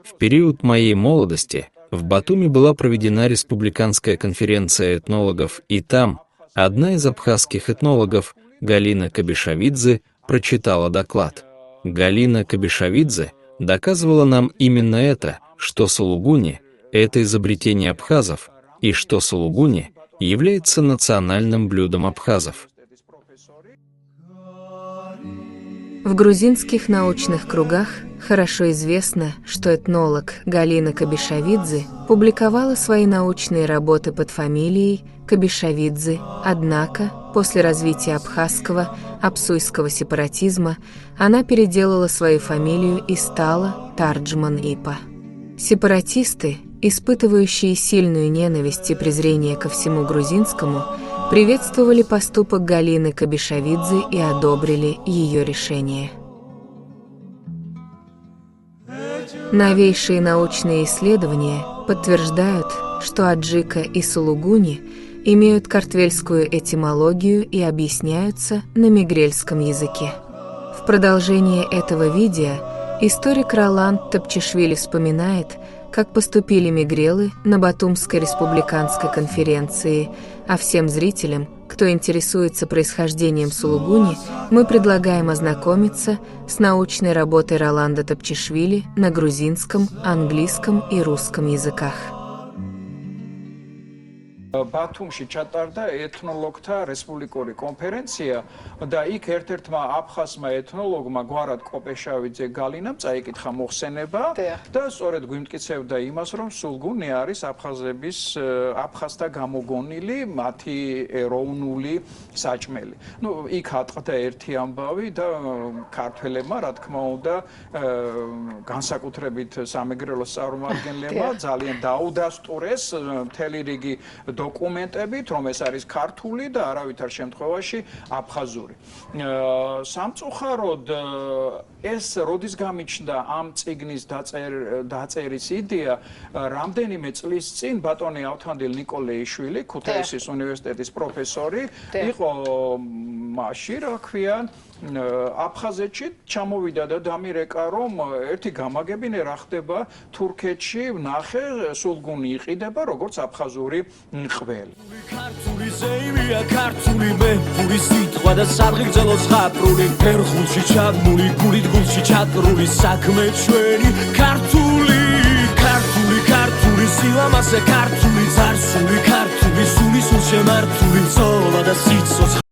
В период моей молодости в Батуми была проведена республиканская конференция этнологов, и там одна из абхазских этнологов, Галина Кабишавидзе, прочитала доклад. Галина Кабишавидзе доказывала нам именно это, что сулугуни – это изобретение абхазов, и что сулугуни является национальным блюдом абхазов. В грузинских научных кругах хорошо известно, что этнолог Галина Кабишавидзе публиковала свои научные работы под фамилией Кабишавидзе, однако после развития абхазского, апсуйского сепаратизма она переделала свою фамилию и стала Тарджман-Ипа. Сепаратисты, испытывающие сильную ненависть и презрение ко всему грузинскому, приветствовали поступок Галины Кабишавидзе и одобрили ее решение. Новейшие научные исследования подтверждают, что аджика и сулугуни имеют картвельскую этимологию и объясняются на мигрельском языке. В продолжение этого видео историк Роланд Топчишвили вспоминает, как поступили мигрелы на Батумской республиканской конференции, а всем зрителям, кто интересуется происхождением сулугуни, мы предлагаем ознакомиться с научной работой Роланда Топчишвили на грузинском, английском и русском языках. ბათუმში ჩატარდა ეთნოლოგთა რესპუბლიკური კონფერენცია და იქ ერთ-ერთმა აფხაზმა ეთნოლოგმა გვარად კოპეშავიძე გალინამ წაიკითხა მოხსენება და სწორედ გვიმტკიცებდა იმას, რომ სულგუნი არის აფხაზების აფხაზთა გამოგონილი მათი ეროვნული საჭმელი. ნუ იქ ატყდა ერთი ამბავი და ქართველებმა, რა თქმა უნდა, განსაკუთრებით სამეგრელოს წარმომადგენლებმა ძალიან დაუდასტურეს მთელი რიგი დოკუმენტებით, რომ ეს არის ქართული და არავითარ შემთხვევაში აფხაზური. სამწუხაროდ ეს როდის გამიჩნდა ამ წიგნის დაწერის იდეა, რამდენიმე წლის წინ ბატონი ავთანდილ ნიკოლეიშვილი, ქუთაისის უნივერსიტეტის პროფესორი, იყო მასში, რა ქვია, აფხაზეთში ჩამოვიდა და დამირეკა, რომ ერთი გამაგებინე რა ხდება თურქეთში, ნახე, სულგუნი იყიდება როგორც აფხაზური ყველი. ქართული ზეიმია, ქართული მეფური სიტყვა და სადღეგრძელო ზღაპრული, ფერხულში ჩაბმული, გულით გულში ჩაკრული საქმე ჩვენი, ქართული, ქართული, ქართული სილამაზე, ქართული, ძარსული, ქართული, სული სულ შემართული, ზოლა და სიცოცხლე